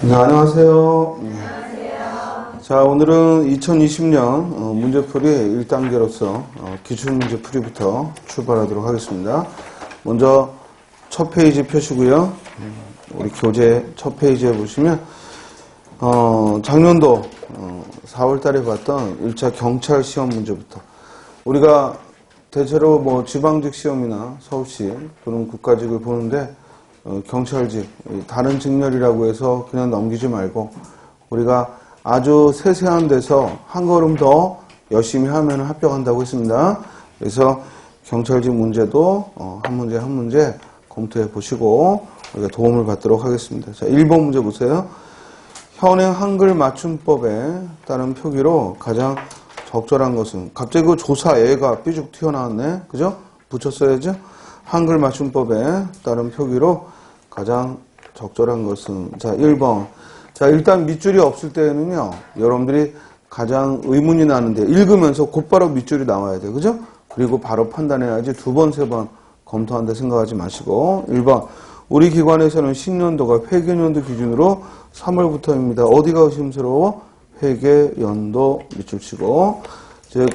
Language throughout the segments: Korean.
네, 안녕하세요. 자, 오늘은 2020년 문제풀이 1단계로서 기출문제풀이부터 출발하도록 하겠습달 먼저 첫 페이지 펴시고요. 우리 교재 첫 페이지에 보시면 작년도 4월 달에 봤던 1차 경찰 시험 문제부터 우리가 대체로 뭐 지방직 시험이나 서울시 또는 국가직을 보는데 경찰직, 다른 직렬이라고 해서 그냥 넘기지 말고 우리가 아주 세세한 데서 한 걸음 더 열심히 하면 합격한다고 했습니다. 그래서 경찰직 문제도 한 문제 한 문제 검토해 보시고 우리가 도움을 받도록 하겠습니다. 자, 1번 문제 보세요. 현행 한글 맞춤법에 따른 표기로 가장 적절한 것은, 갑자기 그 조사애가 삐죽 튀어나왔네. 그죠? 붙였어야죠? 한글 맞춤법에 따른 표기로 가장 적절한 것은, 자, 1번. 자, 일단 밑줄이 없을 때는요, 여러분들이 가장 의문이 나는데, 읽으면서 곧바로 밑줄이 나와야 돼요. 그죠? 그리고 바로 판단해야지 두 번, 세 번 검토한다 생각하지 마시고, 1번. 우리 기관에서는 신년도가 회계연도 기준으로 3월부터입니다. 어디가 의심스러워? 회계연도 밑줄 치고, 즉,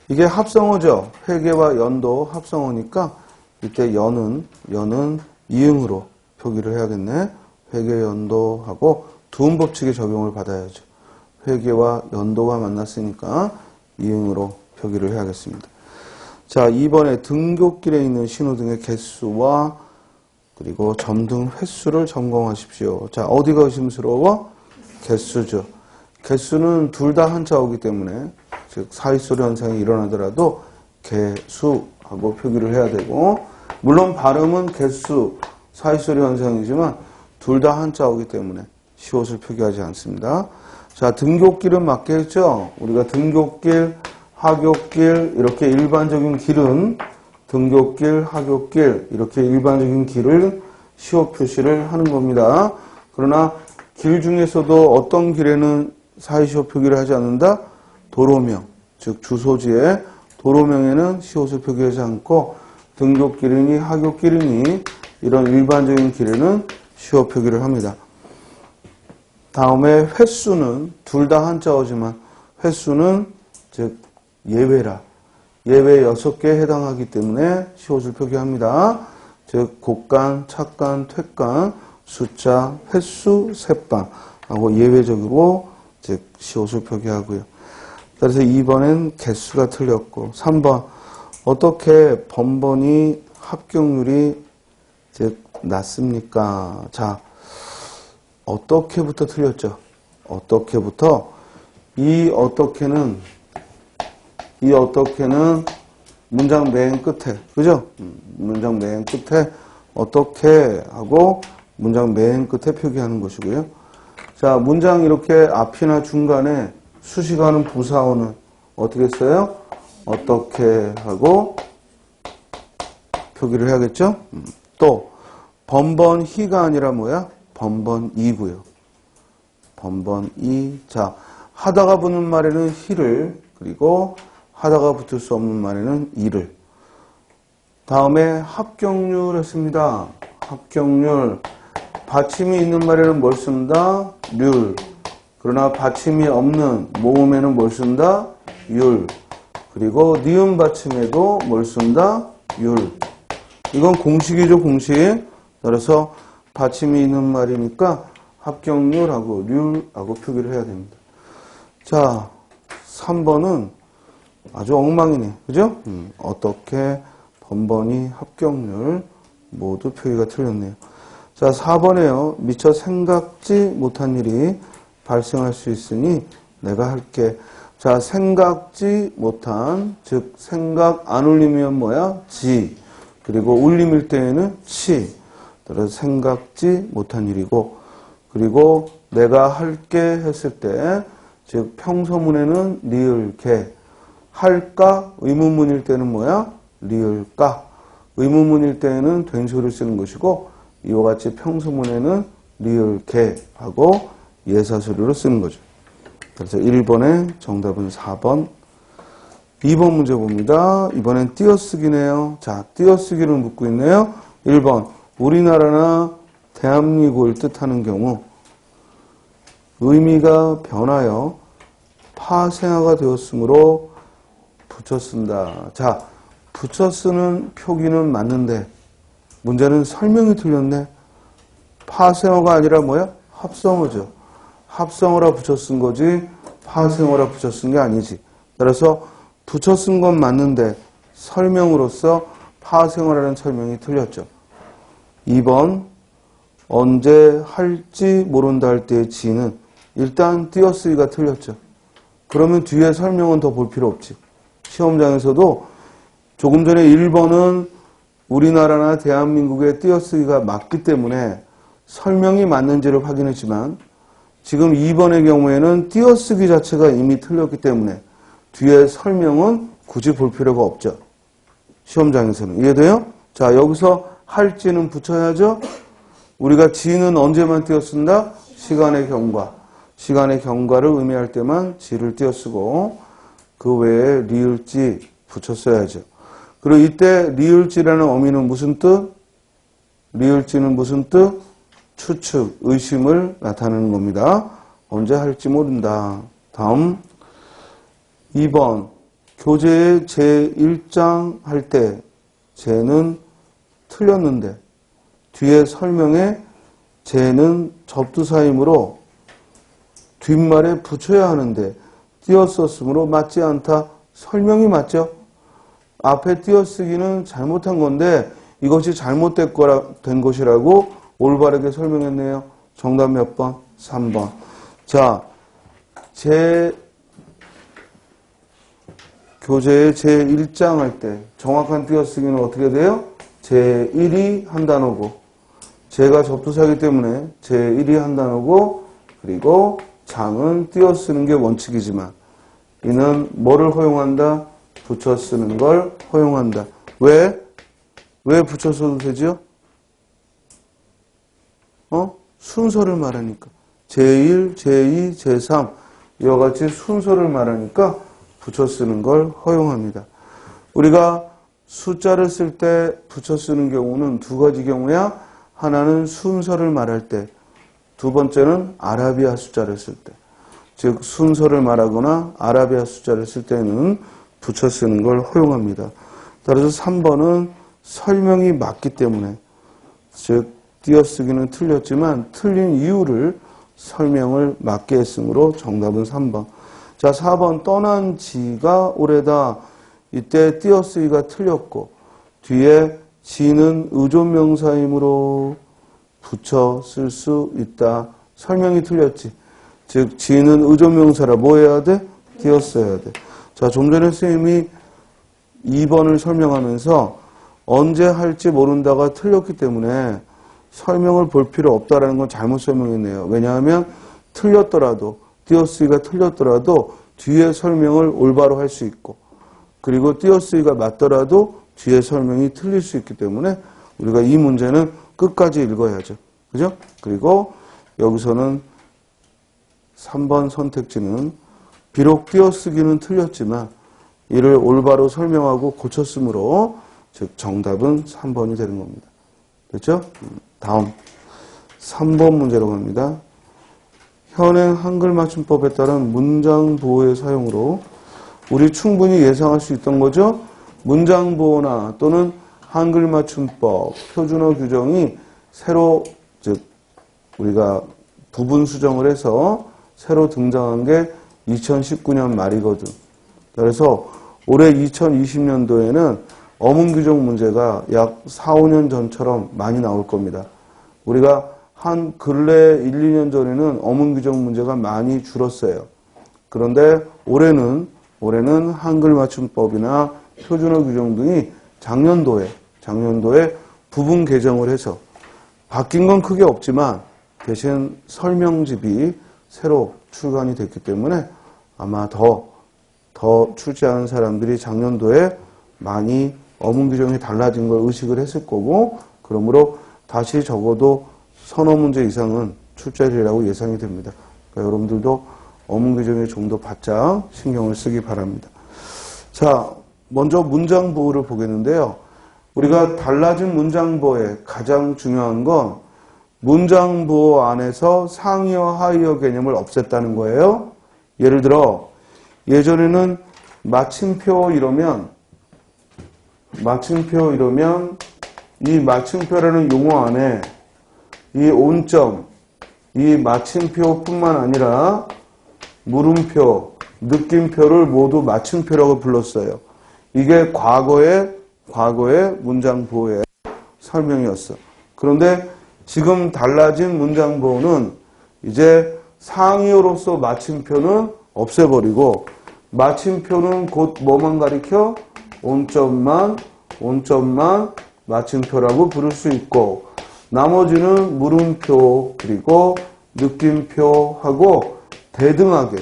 이게 합성어죠. 회계와 연도 합성어니까, 이때 연은 이응으로 표기를 해야겠네. 회계연도하고 두음법칙의 적용을 받아야죠. 회계와 연도가 만났으니까 이응으로 표기를 해야겠습니다. 자, 2번에 등굣길에 있는 신호등의 개수와 그리고 점등 횟수를 점검하십시오. 자, 어디가 의심스러워? 개수죠. 개수는 둘 다 한자 오기 때문에, 즉 사이소리 현상이 일어나더라도 개수하고 표기를 해야 되고, 물론 발음은 개수, 사이소리 현상이지만 둘 다 한자 오기 때문에 시옷을 표기하지 않습니다. 자, 등굣길은 맞게 했죠? 우리가 등굣길, 하굣길 이렇게 일반적인 길은 등굣길, 하굣길 이렇게 일반적인 길을 시옷 표시를 하는 겁니다. 그러나 길 중에서도 어떤 길에는 사이시옷 표기를 하지 않는다? 도로명, 즉 주소지에 도로명에는 시옷을 표기하지 않고 등굣길이니 하굣길이니 이런 일반적인 길에는 시옷 표기를 합니다. 다음에 횟수는 둘 다 한자어지만 횟수는 즉 예외라. 예외 6개에 해당하기 때문에 시옷을 표기합니다. 즉 곡간, 착간, 퇴간, 숫자, 횟수, 셋반 하고 예외적으로 즉 시옷을 표기하고요. 그래서 2번엔 개수가 틀렸고 3번 어떻게 번번이 합격률이 즉 낮습니까? 자, 어떻게부터 틀렸죠? 어떻게부터 이 어떻게는 문장 맨 끝에, 그죠? 문장 맨 끝에 어떻게 하고 문장 맨 끝에 표기하는 것이고요. 자, 문장 이렇게 앞이나 중간에 수식하는 부사어는 어떻게 써요? 어떻게 하고 표기를 해야겠죠? 또 번번히가 아니라 뭐야? 번번이고요. 번번이. 자, 하다가 붙는 말에는 히를, 그리고 하다가 붙을 수 없는 말에는 이를. 다음에 합격률 했습니다. 합격률. 받침이 있는 말에는 뭘 쓴다? 률. 그러나 받침이 없는 모음에는 뭘 쓴다? 율. 그리고 니은 받침에도 뭘 쓴다? 율. 이건 공식이죠, 공식. 따라서 받침이 있는 말이니까 합격률하고 률하고 표기를 해야 됩니다. 자, 3번은 아주 엉망이네. 그죠? 어떻게, 번번이, 합격률 모두 표기가 틀렸네요. 자, 4번에요. 미처 생각지 못한 일이 발생할 수 있으니 내가 할게. 자, 생각지 못한, 즉 생각 안 울리면 뭐야? 지. 그리고 울림일 때에는 치. 따라서 생각지 못한 일이고, 그리고 내가 할게 했을 때, 즉 평소문에는 리을게. 할까? 의문문일 때는 뭐야? 리을까? 의문문일 때는 된소리를 쓰는 것이고, 이와 같이 평소문에는 리을게 하고 예사소리로 쓰는 거죠. 그래서 1번의 정답은 4번. 2번 문제 봅니다. 이번엔 띄어쓰기네요. 자, 띄어쓰기를 묻고 있네요. 1번, 우리나라나 대한민국을 뜻하는 경우 의미가 변하여 파생어가 되었으므로 붙여 쓴다. 자, 붙여 쓰는 표기는 맞는데 문제는 설명이 틀렸네. 파생어가 아니라 뭐야? 합성어죠. 합성어라 붙여 쓴 거지 파생어라 붙여 쓴 게 아니지. 따라서 붙여 쓴 건 맞는데 설명으로서 파생어라는 설명이 틀렸죠. 2번 언제 할지 모른다 할 때의 지는 일단 띄어쓰기가 틀렸죠. 그러면 뒤에 설명은 더 볼 필요 없지. 시험장에서도 조금 전에 1번은 우리나라나 대한민국의 띄어쓰기가 맞기 때문에 설명이 맞는지를 확인했지만 지금 2번의 경우에는 띄어쓰기 자체가 이미 틀렸기 때문에 뒤에 설명은 굳이 볼 필요가 없죠. 시험장에서는. 이해돼요? 자, 여기서 할지는 붙여야죠. 우리가 지는 언제만 띄어쓴다? 시간의 경과. 시간의 경과를 의미할 때만 지를 띄어쓰고 그 외에 리을지 붙였어야죠. 그리고 이때 리을지라는 어미는 무슨 뜻? 리을지는 무슨 뜻? 추측, 의심을 나타내는 겁니다. 언제 할지 모른다. 다음 2번 교재의 제1장 할 때 제는 틀렸는데 뒤에 설명에 제는 접두사이므로 뒷말에 붙여야 하는데 띄어썼으므로 맞지 않다. 설명이 맞죠? 앞에 띄어쓰기는 잘못한 건데 이것이 잘못된 것이라고 올바르게 설명했네요. 정답 몇 번? 3번. 자, 교재의 제1장 할 때 정확한 띄어쓰기는 어떻게 돼요? 제1이 한 단어고 제가 접두사이기 때문에 제1이 한 단어고 그리고 장은 띄어쓰는 게 원칙이지만 이는 뭐를 허용한다? 붙여 쓰는 걸 허용한다. 왜? 왜 붙여 써도 되죠? 순서를 말하니까. 제1, 제2, 제3 이와 같이 순서를 말하니까 붙여 쓰는 걸 허용합니다. 우리가 숫자를 쓸 때 붙여 쓰는 경우는 두 가지 경우야. 하나는 순서를 말할 때, 두 번째는 아라비아 숫자를 쓸 때. 즉 순서를 말하거나 아라비아 숫자를 쓸 때는 붙여 쓰는 걸 허용합니다. 따라서 3번은 설명이 맞기 때문에 즉 띄어쓰기는 틀렸지만 틀린 이유를 설명을 맞게 했으므로 정답은 3번. 자, 4번 떠난 지가 오래다. 이때 띄어쓰기가 틀렸고 뒤에 지는 의존명사이므로 붙여 쓸 수 있다. 설명이 틀렸지. 즉 지는 의존명사라 뭐 해야 돼? 띄어써야 돼. 자, 좀 전에 선생님이 2번을 설명하면서 언제 할지 모른다가 틀렸기 때문에 설명을 볼 필요 없다라는 건 잘못 설명했네요. 왜냐하면 틀렸더라도 띄어쓰기가 틀렸더라도 뒤에 설명을 올바로 할 수 있고 그리고 띄어쓰기가 맞더라도 뒤에 설명이 틀릴 수 있기 때문에 우리가 이 문제는 끝까지 읽어야죠. 그죠? 그리고 여기서는 3번 선택지는 비록 띄어쓰기는 틀렸지만 이를 올바로 설명하고 고쳤으므로 즉 정답은 3번이 되는 겁니다. 됐죠? 다음 3번 문제로 갑니다. 현행 한글 맞춤법에 따른 문장 보호의 사용으로 우리 충분히 예상할 수 있던 거죠. 문장 보호나 또는 한글 맞춤법, 표준어 규정이 새로 즉 우리가 부분 수정을 해서 새로 등장한 게 2019년 말이거든. 그래서 올해 2020년도에는 어문 규정 문제가 약 4, 5년 전처럼 많이 나올 겁니다. 우리가 한 근래 1, 2년 전에는 어문 규정 문제가 많이 줄었어요. 그런데 올해는 한글 맞춤법이나 표준어 규정 등이 작년도에 부분 개정을 해서 바뀐 건 크게 없지만 대신 설명집이 새로 출간이 됐기 때문에 아마 더 출제하는 사람들이 작년도에 많이 어문 규정이 달라진 걸 의식을 했을 거고 그러므로 다시 적어도 서너 문제 이상은 출제하리라고 예상이 됩니다. 그러니까 여러분들도 어문 규정에 좀 더 바짝 신경을 쓰기 바랍니다. 자, 먼저 문장 보호를 보겠는데요. 우리가 달라진 문장 보호에 가장 중요한 건 문장 부호 안에서 상이어 하이어 개념을 없앴다는 거예요. 예를 들어 예전에는 마침표 이러면 이 마침표라는 용어 안에 이 온점, 이 마침표뿐만 아니라 물음표, 느낌표를 모두 마침표라고 불렀어요. 이게 과거의 문장 부호의 설명이었어. 그런데 지금 달라진 문장 부호는 이제 상이어로서 마침표는 없애버리고 마침표는 곧 뭐만 가리켜? 온점만 마침표라고 부를 수 있고 나머지는 물음표 그리고 느낌표하고 대등하게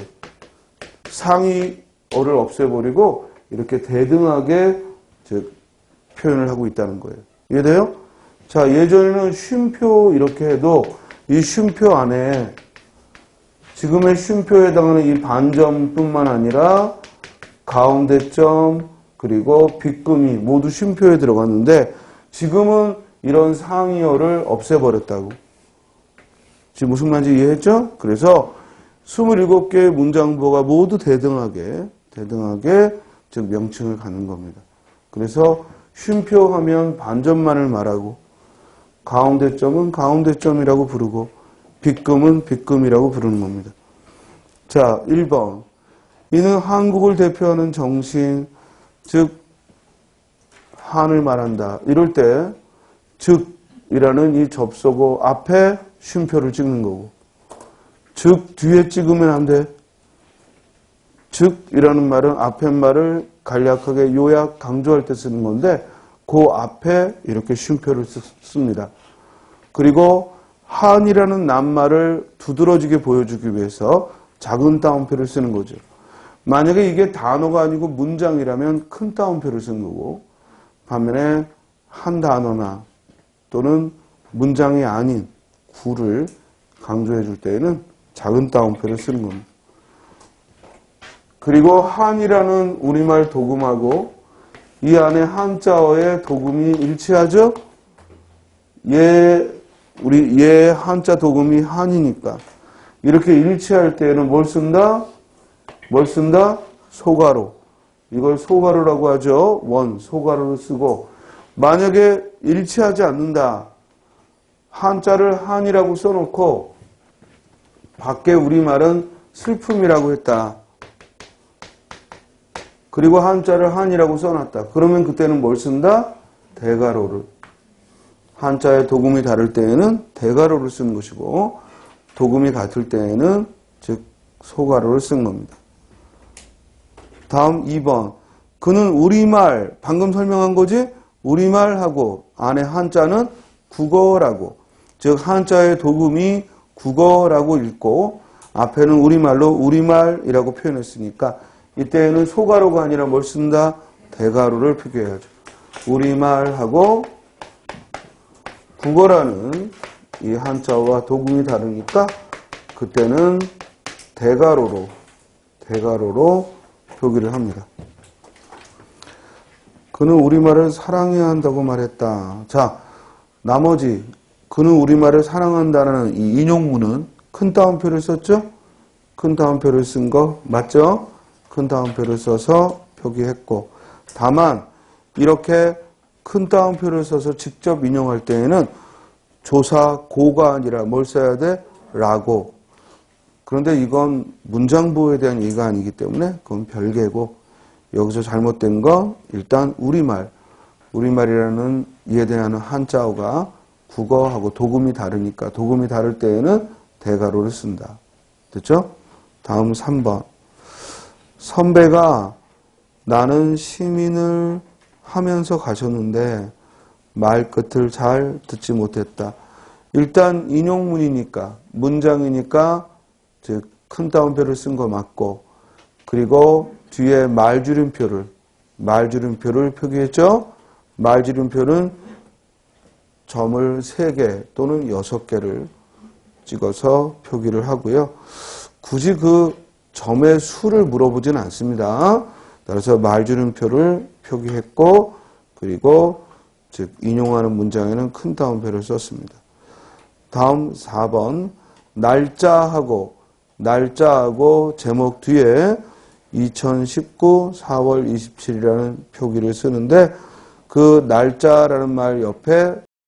상이어를 없애버리고 이렇게 대등하게 즉 표현을 하고 있다는 거예요. 이해돼요? 자, 예전에는 쉼표 이렇게 해도 이 쉼표 안에 지금의 쉼표에 해당하는 이 반점뿐만 아니라 가운데점 그리고 빗금이 모두 쉼표에 들어갔는데 지금은 이런 상이어를 없애버렸다고. 지금 무슨 말인지 이해했죠? 그래서 27개의 문장부호가 모두 대등하게 즉 명칭을 갖는 겁니다. 그래서 쉼표 하면 반점만을 말하고 가운데점은 가운데점이라고 부르고 빗금은 빗금이라고 부르는 겁니다. 자, 1번. 이는 한국을 대표하는 정신, 즉 한을 말한다. 이럴 때 즉이라는 이 접속어 앞에 쉼표를 찍는 거고 즉 뒤에 찍으면 안 돼. 즉이라는 말은 앞에 말을 간략하게 요약 강조할 때 쓰는 건데 그 앞에 이렇게 쉼표를 씁니다. 그리고 한이라는 낱말을 두드러지게 보여주기 위해서 작은 따옴표를 쓰는 거죠. 만약에 이게 단어가 아니고 문장이라면 큰 따옴표를 쓰는 거고 반면에 한 단어나 또는 문장이 아닌 구를 강조해 줄 때에는 작은 따옴표를 쓰는 겁니다. 그리고 한이라는 우리말 도금하고 이 안에 한자어의 도금이 일치하죠? 얘 한자 도금이 한이니까 이렇게 일치할 때에는 뭘 쓴다? 소가로. 이걸 소가로라고 하죠. 소가로를 쓰고 만약에 일치하지 않는다. 한자를 한이라고 써놓고 밖에 우리말은 슬픔이라고 했다. 그리고 한자를 한이라고 써놨다. 그러면 그때는 뭘 쓴다? 대가로를. 한자의 도금이 다를 때에는 대가로를 쓰는 것이고 도금이 같을 때에는 즉 소가로를 쓴 겁니다. 다음 2번. 그는 우리말, 방금 설명한 거지? 우리말하고 안에 한자는 국어라고. 즉 한자의 도금이 국어라고 읽고 앞에는 우리말로 우리말이라고 표현했으니까 이때에는 소가로가 아니라 뭘 쓴다? 대가로를 표기해야죠. 우리말하고 국어라는 이 한자와 도금이 다르니까 그때는 대가로로 표기를 합니다. 그는 우리말을 사랑해야 한다고 말했다. 자, 나머지 그는 우리말을 사랑한다는 이 인용문은 큰 따옴표를 썼죠? 큰 따옴표를 쓴 거 맞죠? 큰 따옴표를 써서 표기했고 다만 이렇게 큰 따옴표를 써서 직접 인용할 때에는 조사 고가 아니라 뭘 써야 돼? 라고. 그런데 이건 문장부호에 대한 얘기가 아니기 때문에 그건 별개고 여기서 잘못된 건 일단 우리말이라는 이해되는 한자어가 국어하고 도금이 다르니까 도금이 다를 때에는 대가로를 쓴다. 됐죠? 다음 3번. 선배가 나는 시민을 하면서 가셨는데 말끝을 잘 듣지 못했다. 일단 인용문이니까 문장이니까 즉 큰 따옴표를 쓴 거 맞고 그리고 뒤에 말줄임표를 표기했죠. 말줄임표는 점을 3개 또는 6개를 찍어서 표기를 하고요. 굳이 그 점의 수를 물어보진 않습니다. 따라서 말줄임표를 표기했고 그리고 즉 인용하는 문장에는 큰 따옴표를 썼습니다. 다음 4번 날짜하고 제목 뒤에 2019 4월 27일이라는 표기를 쓰는데 그 날짜라는 말 옆에